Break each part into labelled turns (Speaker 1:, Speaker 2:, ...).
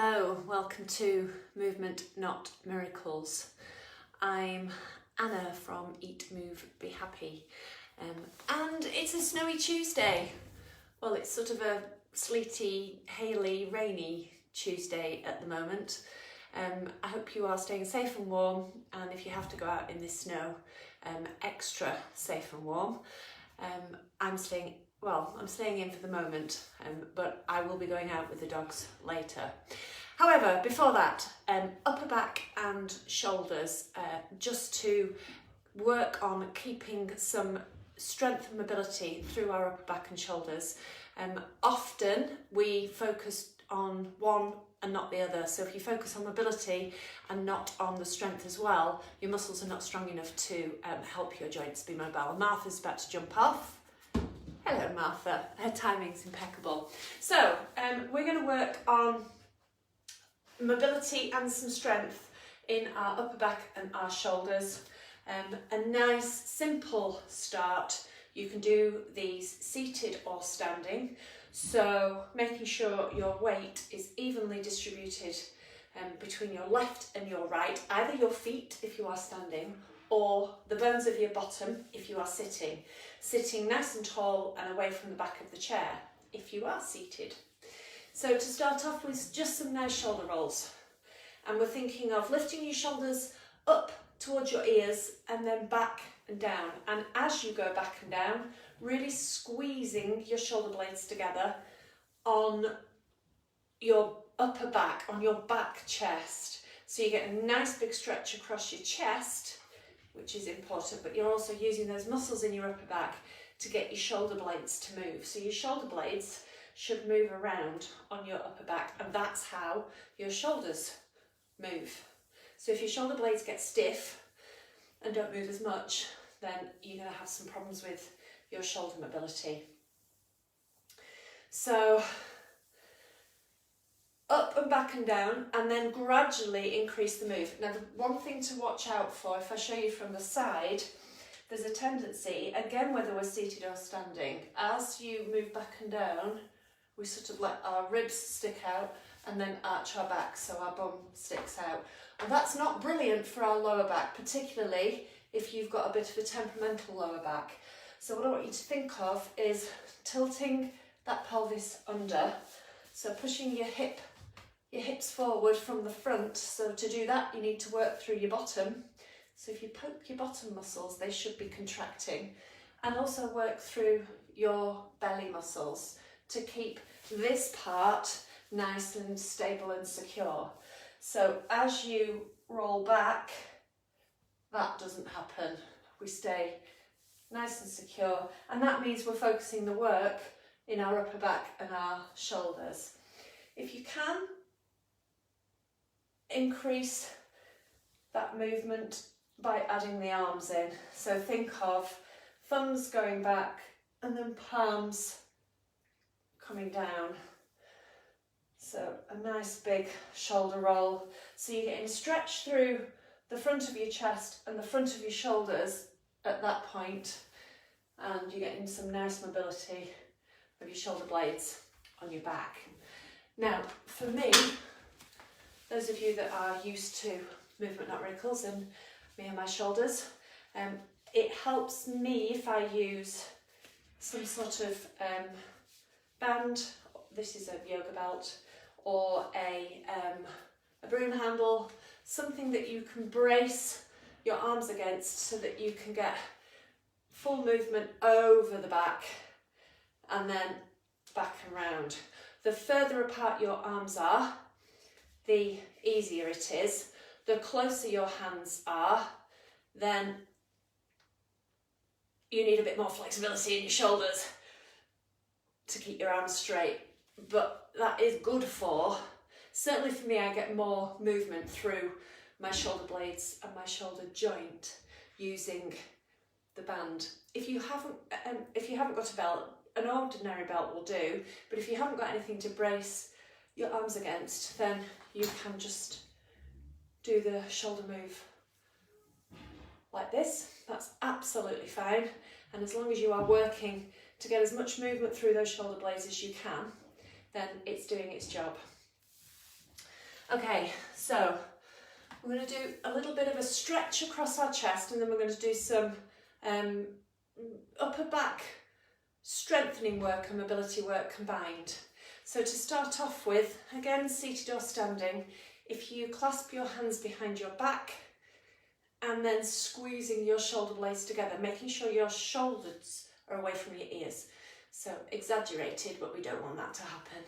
Speaker 1: Hello, welcome to Movement Not Miracles. I'm Anna from Eat, Move, Be Happy, and it's a snowy Tuesday. Well, it's sort of a sleety, haily, rainy Tuesday at the moment. I hope you are staying safe and warm, and if you have to go out in this snow, extra safe and warm. I'm staying in for the moment, but I will be going out with the dogs later. However, before that, upper back and shoulders, just to work on keeping some strength and mobility through our upper back and shoulders. Often we focus on one and not the other. So if you focus on mobility and not on the strength as well, your muscles are not strong enough to help your joints be mobile. Martha's about to jump off. Hello Martha, her timing's impeccable. So we're going to work on mobility and some strength in our upper back and our shoulders. A nice simple start. You can do these seated or standing. So making sure your weight is evenly distributed between your left and your right, either your feet if you are standing or the bones of your bottom if you are sitting. Sitting nice and tall and away from the back of the chair if you are seated. So to start off with, just some nice shoulder rolls. And we're thinking of lifting your shoulders up towards your ears and then back and down. And as you go back and down, really squeezing your shoulder blades together on your upper back, on your back chest. So you get a nice big stretch across your chest, which is important, but you're also using those muscles in your upper back to get your shoulder blades to move. So your shoulder blades should move around on your upper back, and that's how your shoulders move. So if your shoulder blades get stiff and don't move as much, then you're going to have some problems with your shoulder mobility. So up and back and down, and then gradually increase the move. Now the one thing to watch out for, if I show you from the side, there's a tendency, again whether we're seated or standing, as you move back and down, we sort of let our ribs stick out and then arch our back so our bum sticks out. And that's not brilliant for our lower back, particularly if you've got a bit of a temperamental lower back. So what I want you to think of is tilting that pelvis under, so pushing your hips forward from the front. So to do that, you need to work through your bottom. So if you poke your bottom muscles, they should be contracting, and also work through your belly muscles to keep this part nice and stable and secure. So as you roll back, that doesn't happen. We stay nice and secure, and that means we're focusing the work in our upper back and our shoulders. If you can, increase that movement by adding the arms in. So think of thumbs going back and then palms coming down. So a nice big shoulder roll. So you're getting stretch through the front of your chest and the front of your shoulders at that point, and you're getting some nice mobility of your shoulder blades on your back. Now, for me, those of you that are used to Movement Not Miracles and me and my shoulders, it helps me if I use some sort of band. This is a yoga belt, or a broom handle, something that you can brace your arms against so that you can get full movement over the back and then back and round. The further apart your arms are, the easier it is. The closer your hands are, then you need a bit more flexibility in your shoulders to keep your arms straight. But that is good for, certainly for me, I get more movement through my shoulder blades and my shoulder joint using the band. If you haven't got a belt, an ordinary belt will do, but if you haven't got anything to brace your arms against, then you can just do the shoulder move like this. That's absolutely fine, and as long as you are working to get as much movement through those shoulder blades as you can, then it's doing its job. Okay, so we're going to do a little bit of a stretch across our chest, and then we're going to do some upper back strengthening work and mobility work combined. So to start off with, again, seated or standing, if you clasp your hands behind your back and then squeezing your shoulder blades together, making sure your shoulders are away from your ears. So exaggerated, but we don't want that to happen.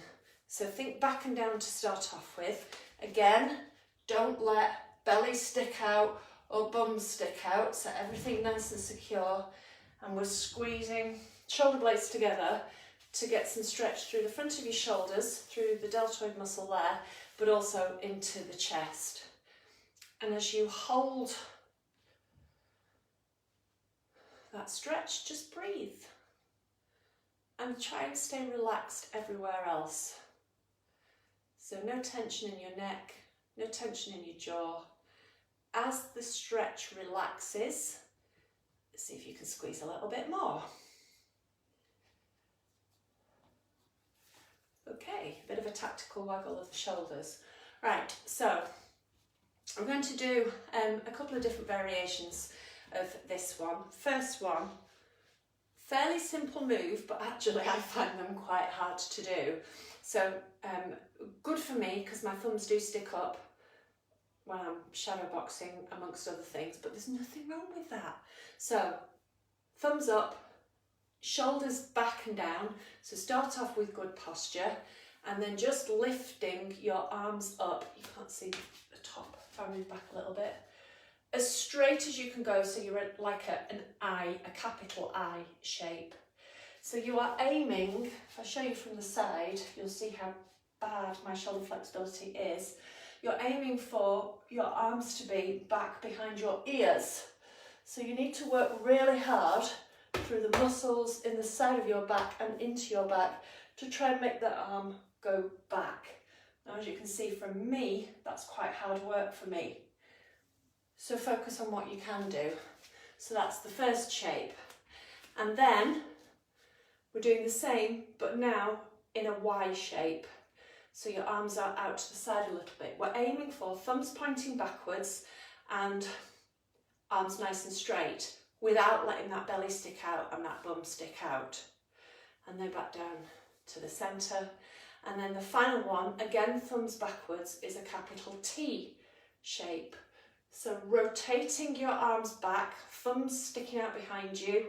Speaker 1: So think back and down to start off with. Again, don't let belly stick out or bum stick out, so everything nice and secure. And we're squeezing shoulder blades together to get some stretch through the front of your shoulders, through the deltoid muscle there, but also into the chest. And as you hold that stretch, just breathe. And try and stay relaxed everywhere else. So no tension in your neck, no tension in your jaw. As the stretch relaxes, see if you can squeeze a little bit more. Okay, a bit of a tactical waggle of the shoulders. Right, so I'm going to do a couple of different variations of this one. First one, fairly simple move, but actually I find them quite hard to do. So good for me because my thumbs do stick up when I'm shadow boxing, amongst other things, but there's nothing wrong with that. So thumbs up, shoulders back and down. So start off with good posture and then just lifting your arms up. You can't see the top if I move back a little bit. As straight as you can go, so you're like an I, a capital I shape. So you are aiming, if I show you from the side, you'll see how bad my shoulder flexibility is. You're aiming for your arms to be back behind your ears. So you need to work really hard through the muscles in the side of your back and into your back to try and make the arm go back. Now, as you can see from me, that's quite hard work for me. So focus on what you can do. So that's the first shape. And then we're doing the same, but now in a Y shape. So your arms are out to the side a little bit. We're aiming for thumbs pointing backwards and arms nice and straight without letting that belly stick out and that bum stick out. And then back down to the centre. And then the final one, again, thumbs backwards, is a capital T shape. So rotating your arms back, thumbs sticking out behind you,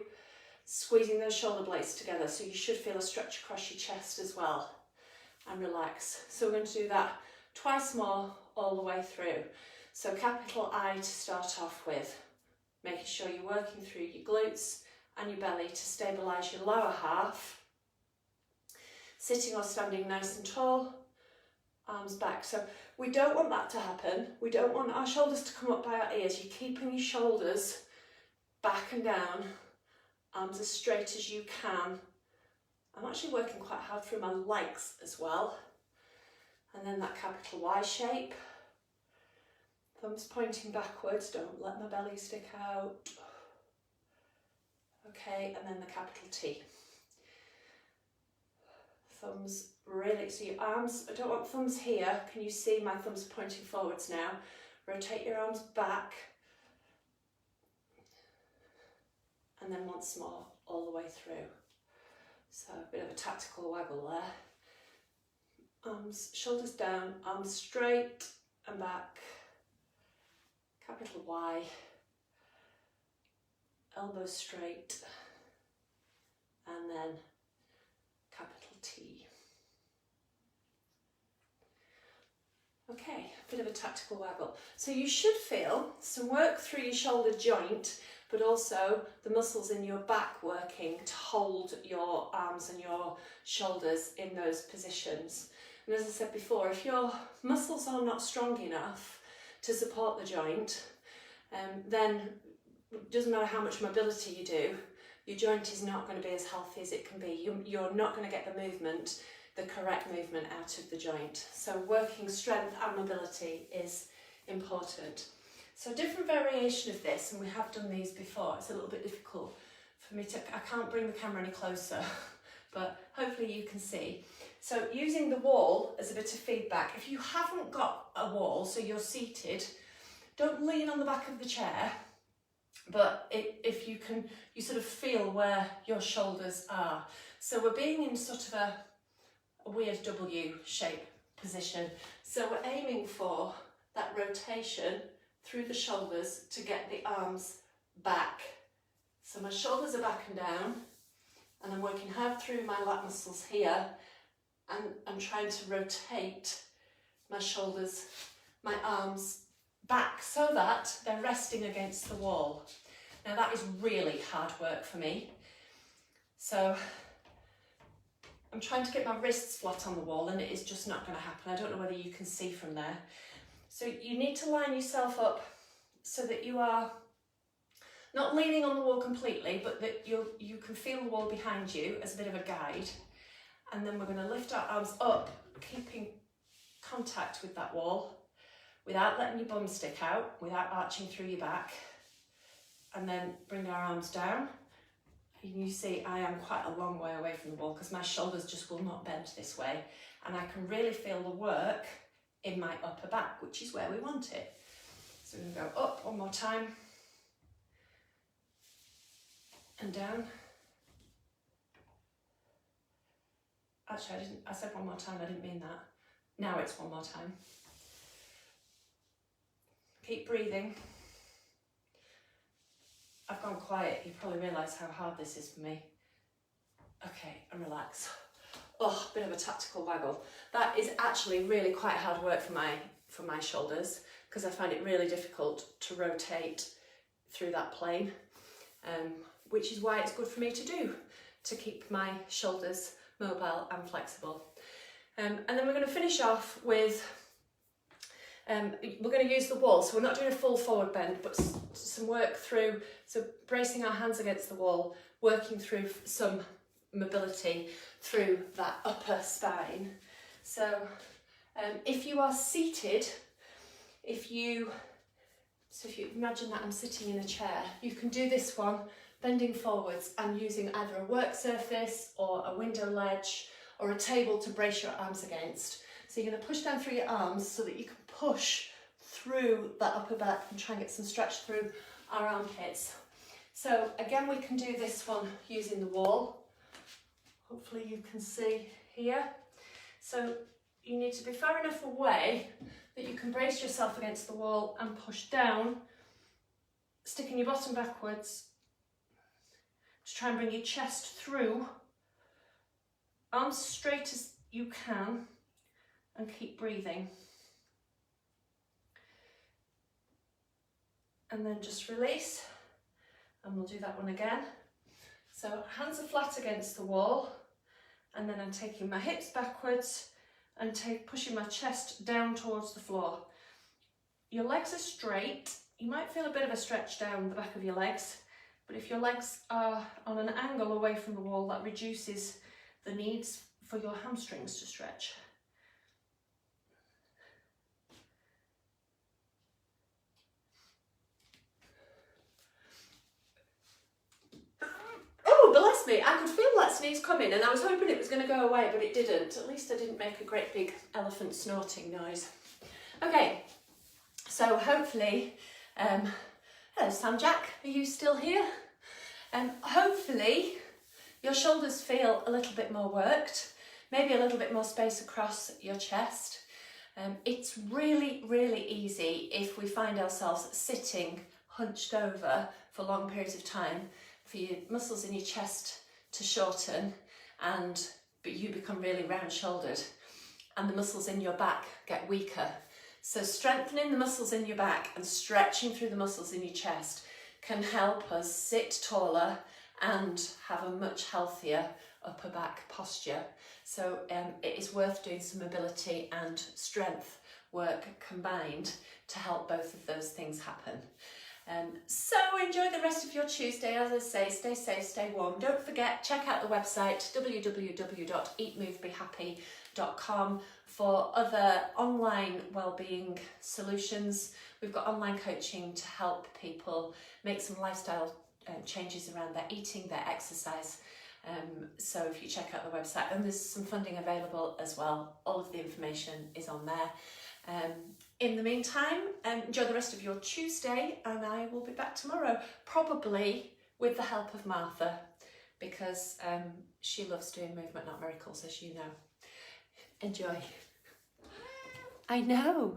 Speaker 1: squeezing those shoulder blades together. So you should feel a stretch across your chest as well. And relax. So we're going to do that twice more all the way through. So capital I to start off with, making sure you're working through your glutes and your belly to stabilise your lower half. Sitting or standing nice and tall, arms back. So we don't want that to happen. We don't want our shoulders to come up by our ears. You're keeping your shoulders back and down, arms as straight as you can. I'm actually working quite hard through my legs as well. And then that capital Y shape. Thumbs pointing backwards, don't let my belly stick out. Okay, and then the capital T. Thumbs really, so your arms, I don't want thumbs here. Can you see my thumbs pointing forwards now? Rotate your arms back. And then once more, all the way through. So a bit of a tactical waggle there. Arms, shoulders down, arms straight and back. Capital Y. Elbows straight. And then capital T. Okay, a bit of a tactical waggle. So you should feel some work through your shoulder joint, but also the muscles in your back working to hold your arms and your shoulders in those positions. And as I said before, if your muscles are not strong enough to support the joint, then it doesn't matter how much mobility you do, your joint is not going to be as healthy as it can be. You're not going to get the movement, the correct movement out of the joint. So working strength and mobility is important. So different variation of this, and we have done these before. It's a little bit difficult for me to, I can't bring the camera any closer, but hopefully you can see. So using the wall as a bit of feedback. If you haven't got a wall, so you're seated, don't lean on the back of the chair, but if you can, you sort of feel where your shoulders are. So we're being in sort of a weird W shape position. So we're aiming for that rotation through the shoulders to get the arms back. So my shoulders are back and down, and I'm working hard through my lat muscles here, and I'm trying to rotate my shoulders, my arms back so that they're resting against the wall. Now that is really hard work for me. So I'm trying to get my wrists flat on the wall, and it is just not going to happen. I don't know whether you can see from there. So you need to line yourself up so that you are not leaning on the wall completely, but that you can feel the wall behind you as a bit of a guide. And then we're going to lift our arms up, keeping contact with that wall without letting your bum stick out, without arching through your back. And then bring our arms down. And you see I am quite a long way away from the wall because my shoulders just will not bend this way. And I can really feel the work in my upper back, which is where we want it. So we're going to go up one more time. And down. Actually, I said one more time, I didn't mean that. Now it's one more time. Keep breathing. I've gone quiet, you probably realise how hard this is for me. Okay, and relax. Oh, bit of a tactical waggle. That is actually really quite hard work for my shoulders, because I find it really difficult to rotate through that plane, which is why it's good for me to do, to keep my shoulders mobile and flexible. And then we're going to finish off with, we're going to use the wall, so we're not doing a full forward bend, but some work through, so bracing our hands against the wall, working through some mobility through that upper spine. So if you are seated, if you imagine that I'm sitting in a chair, you can do this one bending forwards and using either a work surface or a window ledge or a table to brace your arms against. So you're going to push down through your arms so that you can push through that upper back and try and get some stretch through our armpits. So again, we can do this one using the wall. Hopefully you can see here. So you need to be far enough away that you can brace yourself against the wall and push down, sticking your bottom backwards to try and bring your chest through, arms straight as you can, and keep breathing. And then just release, and we'll do that one again. So hands are flat against the wall, and then I'm taking my hips backwards and pushing my chest down towards the floor. Your legs are straight. You might feel a bit of a stretch down the back of your legs, but if your legs are on an angle away from the wall, that reduces the needs for your hamstrings to stretch. Oh, bless me, I could feel that sneeze coming and I was hoping it was going to go away, but it didn't. At least I didn't make a great big elephant snorting noise. Okay, so hopefully, hello Sam Jack, are you still here? Hopefully your shoulders feel a little bit more worked, maybe a little bit more space across your chest. It's really, really easy if we find ourselves sitting hunched over for long periods of time for your muscles in your chest to shorten, but you become really round shouldered and the muscles in your back get weaker. So strengthening the muscles in your back and stretching through the muscles in your chest can help us sit taller and have a much healthier upper back posture. So it is worth doing some mobility and strength work combined to help both of those things happen. So enjoy the rest of your Tuesday. As I say, stay safe, stay warm. Don't forget, check out the website www.eatmovebehappy.com for other online wellbeing solutions. We've got online coaching to help people make some lifestyle changes around their eating, their exercise So if you check out the website, and there's some funding available as well, all of the information is on there. In the meantime, enjoy the rest of your Tuesday, and I will be back tomorrow, probably with the help of Martha, because she loves doing Movement Not Miracles, as you know. Enjoy. I know.